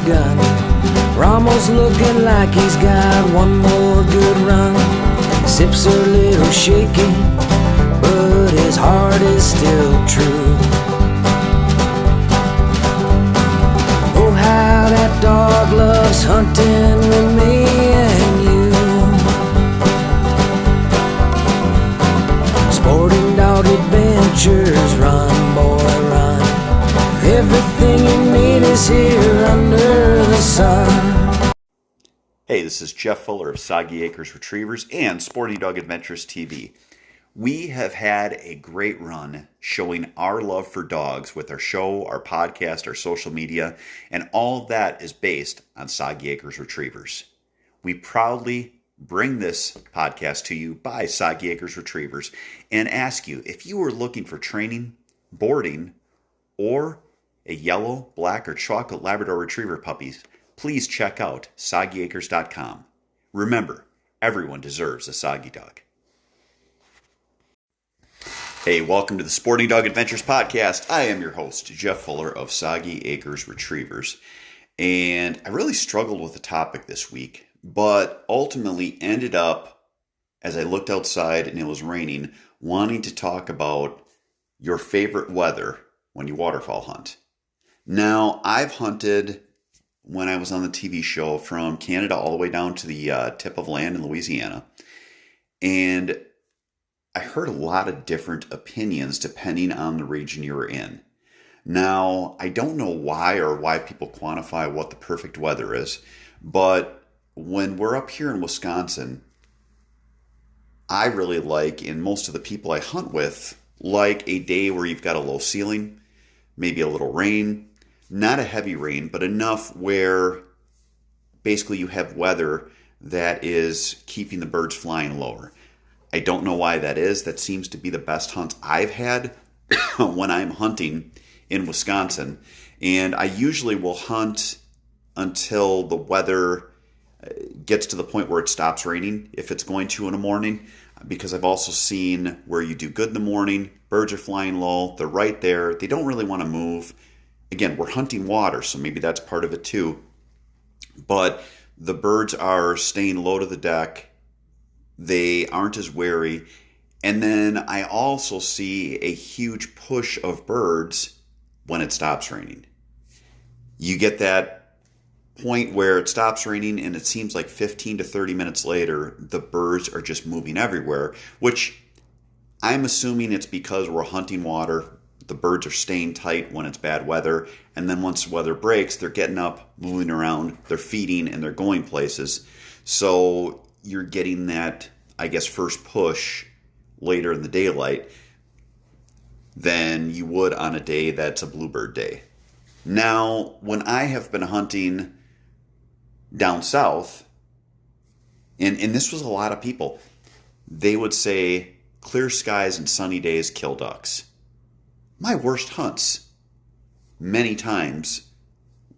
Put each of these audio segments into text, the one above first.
gun. Ramos looking like he's got one more good run. His hips are a little shaky, but his heart is still true. Oh, how that dog loves hunting with me and you. Sporting dog adventures, run boy run. Everything you need is here under the sun. Hey, this is Jeff Fuller of Soggy Acres Retrievers and Sporting Dog Adventures TV. We have had a great run showing our love for dogs with our show, our podcast, our social media, and all of that is based on Soggy Acres Retrievers. We proudly bring this podcast to you by Soggy Acres Retrievers and ask you, if you are looking for training, boarding, or a yellow, black, or chocolate Labrador Retriever puppies, please check out soggyacres.com. Remember, everyone deserves a soggy dog. Hey, welcome to the Sporting Dog Adventures podcast. I am your host, Jeff Fuller of Soggy Acres Retrievers. And I really struggled with the topic this week, but ultimately ended up, as I looked outside and it was raining, wanting to talk about your favorite weather when you waterfowl hunt. Now, I've hunted when I was on the TV show from Canada all the way down to the tip of land in Louisiana. And I heard a lot of different opinions depending on the region you were in. Now, I don't know why people quantify what the perfect weather is, but when we're up here in Wisconsin, I really like, and most of the people I hunt with, like a day where you've got a low ceiling, maybe a little rain, not a heavy rain, but enough where basically you have weather that is keeping the birds flying lower. I don't know why that is. That seems to be the best hunt I've had when I'm hunting in Wisconsin. And I usually will hunt until the weather gets to the point where it stops raining, if it's going to in the morning, because I've also seen where you do good in the morning, birds are flying low, they're right there, they don't really want to move. Again, we're hunting water, so maybe that's part of it too. But the birds are staying low to the deck. They aren't as wary. And then I also see a huge push of birds when it stops raining. You get that point where it stops raining and it seems like 15 to 30 minutes later, the birds are just moving everywhere, which I'm assuming it's because we're hunting water. The birds are staying tight when it's bad weather. And then once the weather breaks, they're getting up, moving around, they're feeding, and they're going places. So you're getting that, I guess, first push later in the daylight than you would on a day that's a bluebird day. Now, when I have been hunting down south, and this was a lot of people, they would say clear skies and sunny days kill ducks. My worst hunts, many times,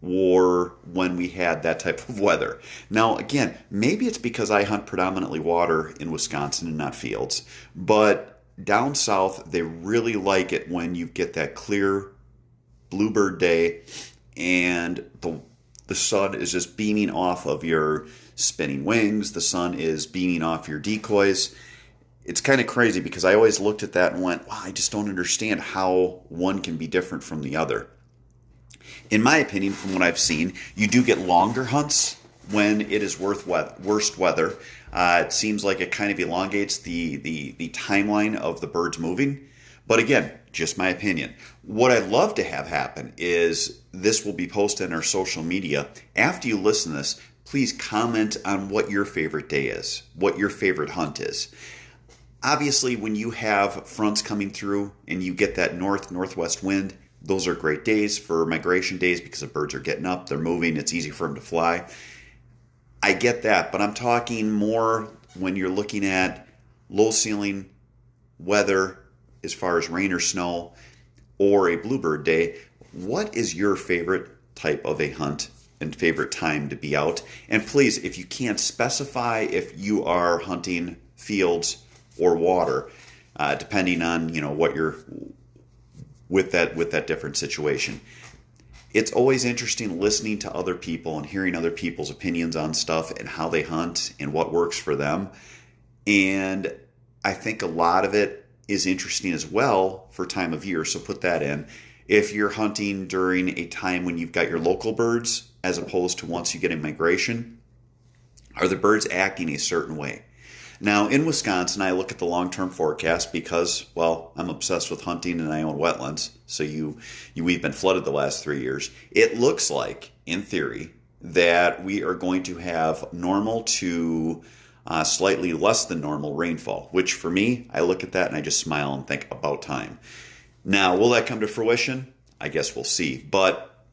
were when we had that type of weather. Now, again, maybe it's because I hunt predominantly water in Wisconsin and not fields, but down south, they really like it when you get that clear bluebird day and the sun is just beaming off of your spinning wings, the sun is beaming off your decoys. It's kind of crazy because I always looked at that and went, wow, I just don't understand how one can be different from the other. In my opinion, from what I've seen, you do get longer hunts when it is worst weather. It seems like it kind of elongates the timeline of the birds moving. But again, just my opinion. What I'd love to have happen is this will be posted on our social media. After you listen to this, please comment on what your favorite day is, what your favorite hunt is. Obviously, when you have fronts coming through and you get that northwest wind, those are great days for migration days because the birds are getting up, they're moving, it's easy for them to fly. I get that, but I'm talking more when you're looking at low ceiling weather as far as rain or snow or a bluebird day. What is your favorite type of a hunt and favorite time to be out? And please, if you can't specify if you are hunting fields or water, depending on what you're with that different situation. it's always interesting listening to other people and hearing other people's opinions on stuff and how they hunt and what works for them. And I think a lot of it is interesting as well for time of year. So put that in. If you're hunting during a time when you've got your local birds, as opposed to once you get in migration, are the birds acting a certain way? Now, in Wisconsin, I look at the long-term forecast because, well, I'm obsessed with hunting and I own wetlands. So we've been flooded the last 3 years. It looks like, in theory, that we are going to have normal to slightly less than normal rainfall, which for me, I look at that and I just smile and think about time. Now, will that come to fruition? I guess we'll see. But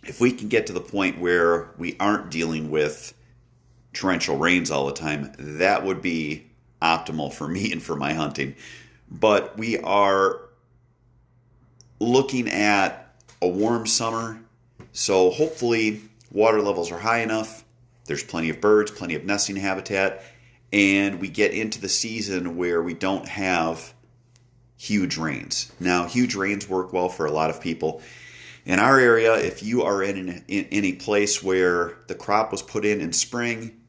if we can get to the point where we aren't dealing with torrential rains all the time, that would be optimal for me and for my hunting. But we are looking at a warm summer, so hopefully water levels are high enough, there's plenty of birds, plenty of nesting habitat, and we get into the season where we don't have huge rains. Now, huge rains work well for a lot of people. In our area, if you are in a place where the crop was put in spring,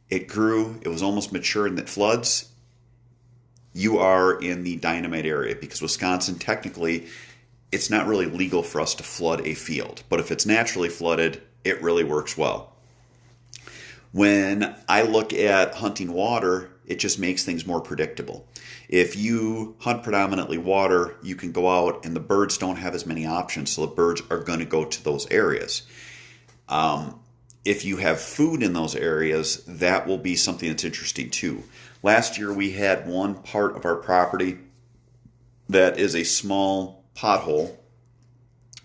it grew, it was almost mature and it floods, you are in the dynamite area, because Wisconsin, technically, it's not really legal for us to flood a field. But if it's naturally flooded, it really works well. When I look at hunting water, it just makes things more predictable. If you hunt predominantly water, you can go out and the birds don't have as many options, so the birds are going to go to those areas. If you have food in those areas, that will be something that's interesting too. Last year we had one part of our property that is a small pothole,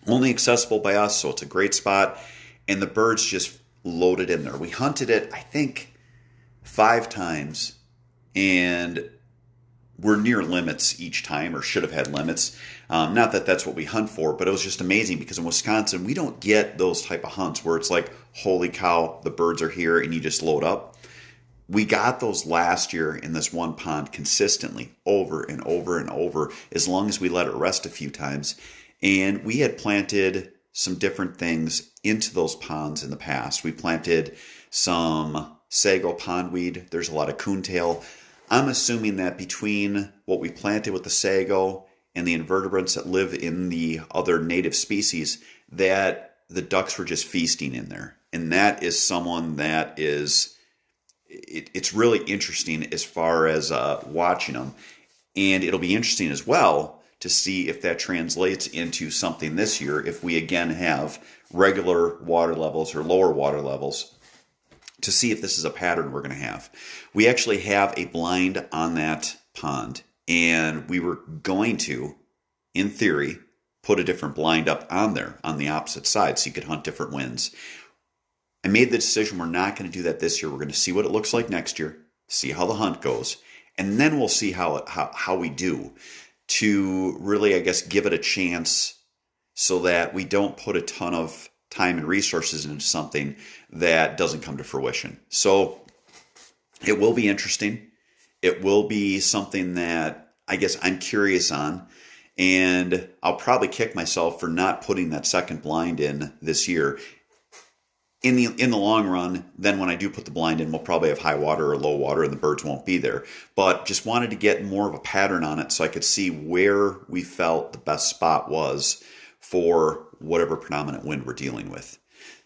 only accessible by us, so it's a great spot, and the birds just loaded in there. We hunted it, I think, 5 times, and we're near limits each time, or should have had limits. Not that that's what we hunt for, but it was just amazing because in Wisconsin, we don't get those type of hunts where it's like, holy cow, the birds are here and you just load up. We got those last year in this one pond consistently over and over and over, as long as we let it rest a few times. And we had planted some different things into those ponds in the past. We planted some sago pondweed. There's a lot of coontail. I'm assuming that between what we planted with the sago and the invertebrates that live in the other native species, that the ducks were just feasting in there. And that is someone that is, it's really interesting as far as watching them. And it'll be interesting as well to see if that translates into something this year, if we again have regular water levels or lower water levels, to see if this is a pattern we're going to have. We actually have a blind on that pond, and we were going to, in theory, put a different blind up on there on the opposite side so you could hunt different winds. I made the decision we're not going to do that this year. We're going to see what it looks like next year, see how the hunt goes, and then we'll see how we do to really, I guess, give it a chance so that we don't put a ton of time and resources into something that doesn't come to fruition. So it will be interesting. It will be something that I guess I'm curious on, and I'll probably kick myself for not putting that second blind in this year. In the long run, then when I do put the blind in, we'll probably have high water or low water and the birds won't be there. But just wanted to get more of a pattern on it so I could see where we felt the best spot was for whatever predominant wind we're dealing with.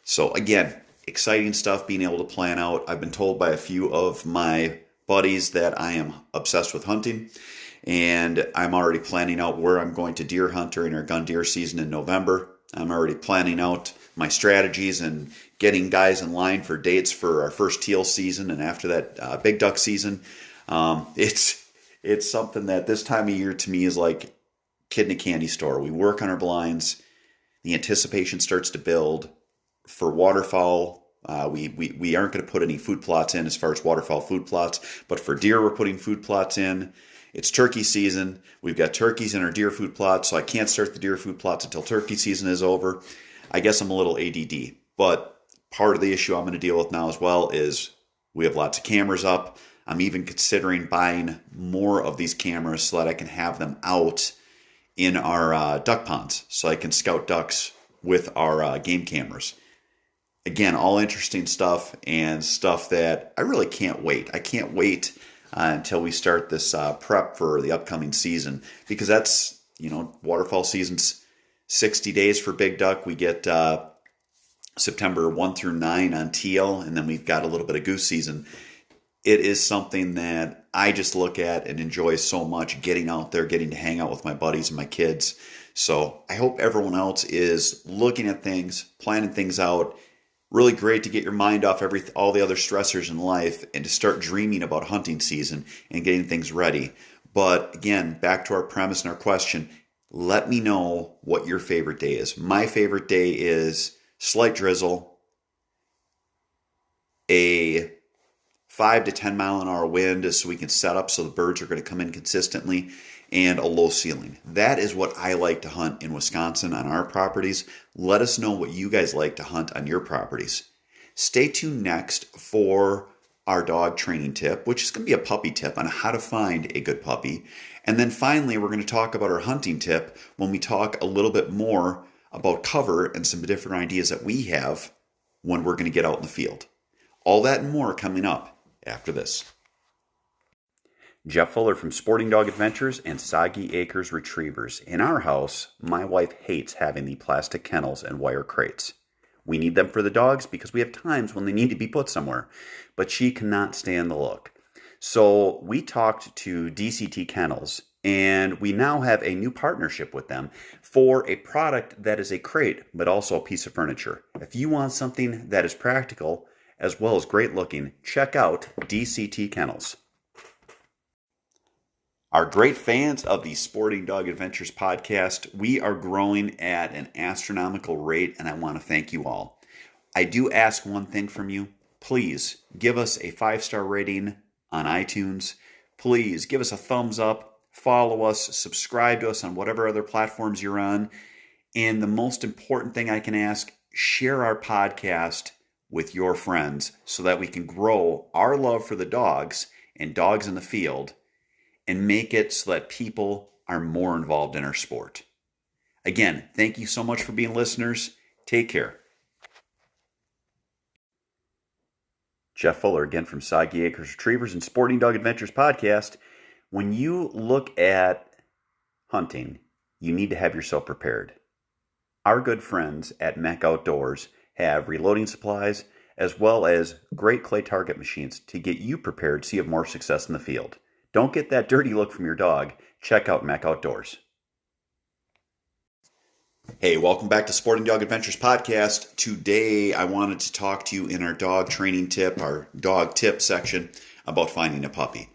So again, exciting stuff being able to plan out. I've been told by a few of my buddies that I am obsessed with hunting, and I'm already planning out where I'm going to deer hunt during our gun deer season in November. I'm already planning out my strategies and getting guys in line for dates for our first teal season and after that big duck season. It's something that this time of year to me is like kid in a candy store. We work on our blinds. The anticipation starts to build. For waterfowl, we aren't going to put any food plots in as far as waterfowl food plots, but for deer we're putting food plots in. It's turkey season. We've got turkeys in our deer food plots, so I can't start the deer food plots until turkey season is over. I guess I'm a little ADD, but part of the issue I'm going to deal with now as well is we have lots of cameras up. I'm even considering buying more of these cameras so that I can have them out in our duck ponds so I can scout ducks with our game cameras. Again, all interesting stuff and stuff that I really can't wait. I can't wait until we start this prep for the upcoming season, because that's, waterfowl season's 60 days for big duck. We get September 1 through 9 on teal, and then we've got a little bit of goose season. It is something that I just look at and enjoy so much, getting out there, getting to hang out with my buddies and my kids. So I hope everyone else is looking at things, planning things out. Really great to get your mind off all the other stressors in life and to start dreaming about hunting season and getting things ready. But again, back to our premise and our question, let me know what your favorite day is. My favorite day is slight drizzle, a 5 to 10 mile an hour wind so we can set up so the birds are going to come in consistently, and a low ceiling. That is what I like to hunt in Wisconsin on our properties. Let us know what you guys like to hunt on your properties. Stay tuned next for our dog training tip, which is going to be a puppy tip on how to find a good puppy. And then finally, we're going to talk about our hunting tip when we talk a little bit more about cover and some different ideas that we have when we're going to get out in the field. All that and more coming up after this. Jeff Fuller from Sporting Dog Adventures and Soggy Acres Retrievers. In our house, my wife hates having the plastic kennels and wire crates. We need them for the dogs because we have times when they need to be put somewhere, but she cannot stand the look. So we talked to DCT Kennels, and we now have a new partnership with them for a product that is a crate, but also a piece of furniture. If you want something that is practical as well as great looking, check out DCT Kennels. Our great fans of the Sporting Dog Adventures podcast, we are growing at an astronomical rate, and I want to thank you all. I do ask one thing from you. Please give us a 5-star rating on iTunes. Please give us a thumbs up, follow us, subscribe to us on whatever other platforms you're on. And the most important thing I can ask, share our podcast with your friends so that we can grow our love for the dogs and dogs in the field and make it so that people are more involved in our sport. Again, thank you so much for being listeners. Take care. Jeff Fuller again from Soggy Acres Retrievers and Sporting Dog Adventures podcast. When you look at hunting, you need to have yourself prepared. Our good friends at Mech Outdoors have reloading supplies as well as great clay target machines to get you prepared so you have more success in the field. Don't get that dirty look from your dog. Check out Mech Outdoors. Hey, welcome back to Sporting Dog Adventures podcast. Today, I wanted to talk to you in our dog training tip, our dog tip section, about finding a puppy.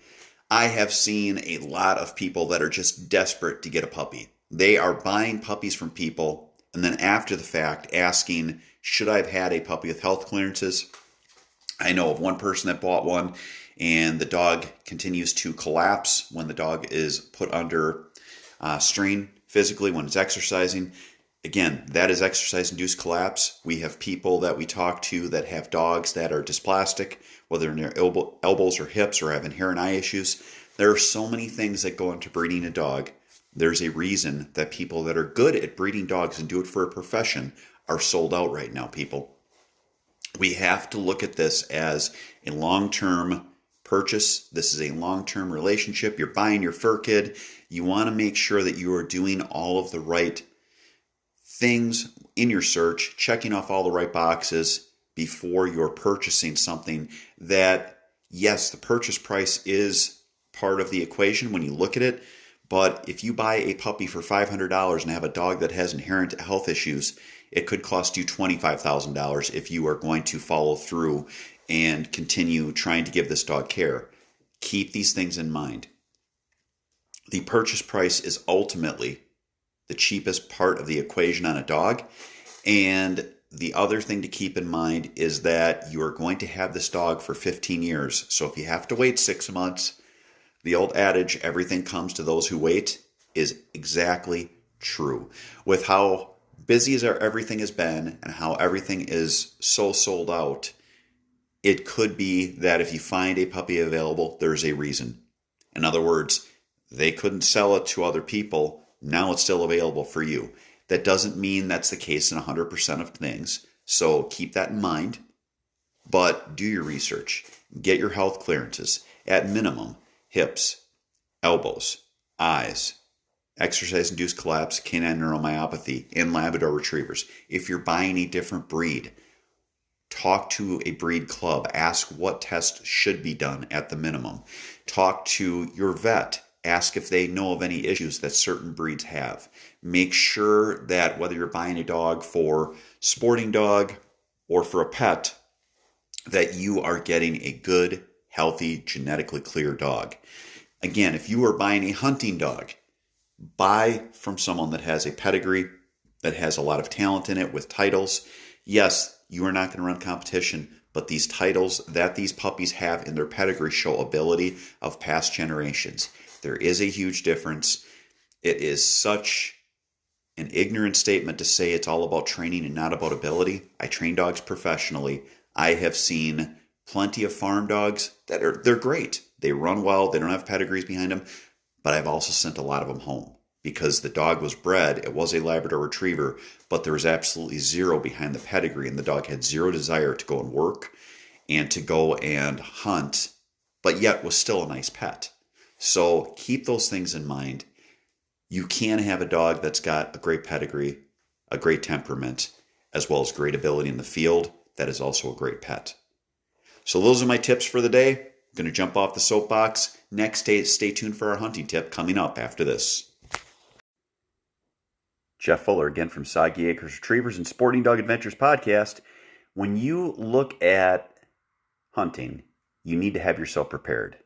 I have seen a lot of people that are just desperate to get a puppy. They are buying puppies from people and then after the fact asking, should I have had a puppy with health clearances? I know of one person that bought one, and the dog continues to collapse when the dog is put under strain physically when it's exercising. Again, that is exercise-induced collapse. We have people that we talk to that have dogs that are dysplastic, whether in their elbows or hips or having hair and eye issues. There are so many things that go into breeding a dog. There's a reason that people that are good at breeding dogs and do it for a profession are sold out right now, people. We have to look at this as a long-term purchase. This is a long-term relationship. You're buying your fur kid. You want to make sure that you are doing all of the right things in your search, checking off all the right boxes before you're purchasing something that, yes, the purchase price is part of the equation when you look at it. But if you buy a puppy for $500 and have a dog that has inherent health issues, it could cost you $25,000 if you are going to follow through and continue trying to give this dog care. Keep these things in mind. The purchase price is ultimately the cheapest part of the equation on a dog. And the other thing to keep in mind is that you are going to have this dog for 15 years. So if you have to wait 6 months, the old adage, everything comes to those who wait, is exactly true. With how busy as everything has been and how everything is so sold out, it could be that if you find a puppy available, there's a reason. In other words, they couldn't sell it to other people. Now it's still available for you. That doesn't mean that's the case in 100% of things. So keep that in mind. But do your research. Get your health clearances. At minimum, hips, elbows, eyes, exercise-induced collapse, canine neuromyopathy, and Labrador retrievers. If you're buying a different breed, talk to a breed club. Ask what tests should be done at the minimum. Talk to your vet. Ask if they know of any issues that certain breeds have. Make sure that whether you're buying a dog for sporting dog or for a pet, that you are getting a good, healthy, genetically clear dog. Again, if you are buying a hunting dog, buy from someone that has a pedigree, that has a lot of talent in it with titles. Yes, you are not going to run competition, but these titles that these puppies have in their pedigree show ability of past generations. There is a huge difference. It is such an ignorant statement to say it's all about training and not about ability. I train dogs professionally. I have seen plenty of farm dogs they're great. They run well. They don't have pedigrees behind them. But I've also sent a lot of them home because the dog was bred. It was a Labrador retriever, but there was absolutely zero behind the pedigree, and the dog had zero desire to go and work and to go and hunt, but yet was still a nice pet. So keep those things in mind. You can have a dog that's got a great pedigree, a great temperament, as well as great ability in the field. That is also a great pet. So those are my tips for the day. I'm going to jump off the soapbox. Next, stay tuned for our hunting tip coming up after this. Jeff Fuller again from Soggy Acres Retrievers and Sporting Dog Adventures podcast. When you look at hunting, you need to have yourself prepared.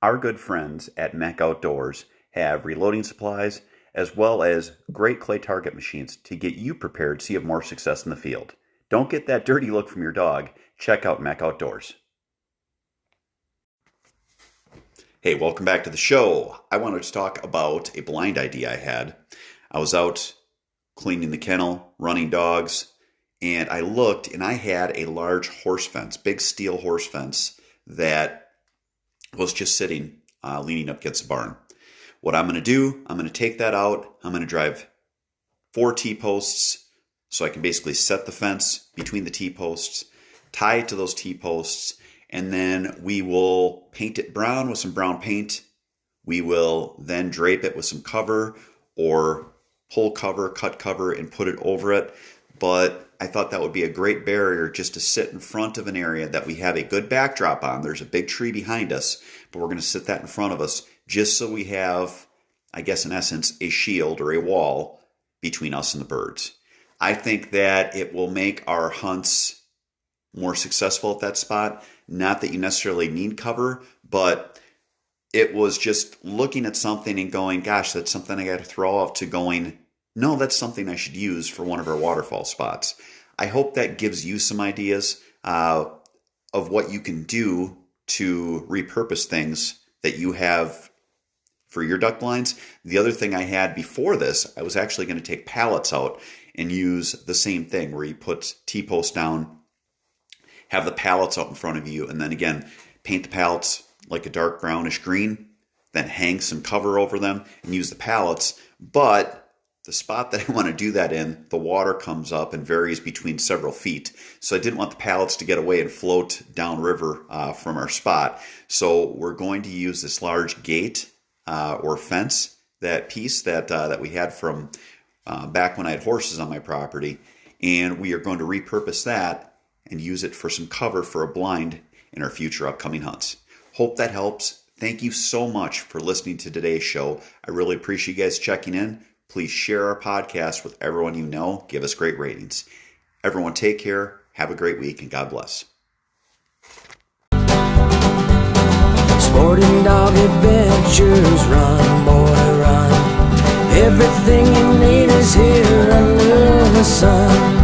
Our good friends at Mech Outdoors have reloading supplies as well as great clay target machines to get you prepared so you have more success in the field. Don't get that dirty look from your dog. Check out Mech Outdoors. Hey, welcome back to the show. I wanted to talk about a blind idea I had. I was out cleaning the kennel, running dogs, and I looked and I had a large horse fence, big steel horse fence that was just sitting, leaning up against the barn. What I'm going to do, I'm going to take that out. I'm going to drive 4 T-posts so I can basically set the fence between the T-posts, tie it to those T-posts, and then we will paint it brown with some brown paint. We will then drape it with some cover or pull cover, cut cover, and put it over it. But I thought that would be a great barrier just to sit in front of an area that we have a good backdrop on. There's a big tree behind us, but we're going to sit that in front of us just so we have, I guess in essence, a shield or a wall between us and the birds. I think that it will make our hunts more successful at that spot. Not that you necessarily need cover, but it was just looking at something and going, gosh, that's something I got to throw off, to going, no, that's something I should use for one of our waterfowl spots. I hope that gives you some ideas of what you can do to repurpose things that you have for your duck blinds. The other thing I had before this, I was actually going to take pallets out and use the same thing where you put T-posts down, have the pallets out in front of you, and then again, paint the pallets like a dark brownish green, then hang some cover over them and use the pallets. But the spot that I want to do that in, the water comes up and varies between several feet. So I didn't want the pallets to get away and float downriver from our spot. So we're going to use this large gate or fence, that piece that we had from back when I had horses on my property. And we are going to repurpose that and use it for some cover for a blind in our future upcoming hunts. Hope that helps. Thank you so much for listening to today's show. I really appreciate you guys checking in. Please share our podcast with everyone you know. Give us great ratings. Everyone take care. Have a great week, and God bless. Sporting dog adventures, run, boy, run. Everything you need is here under the sun.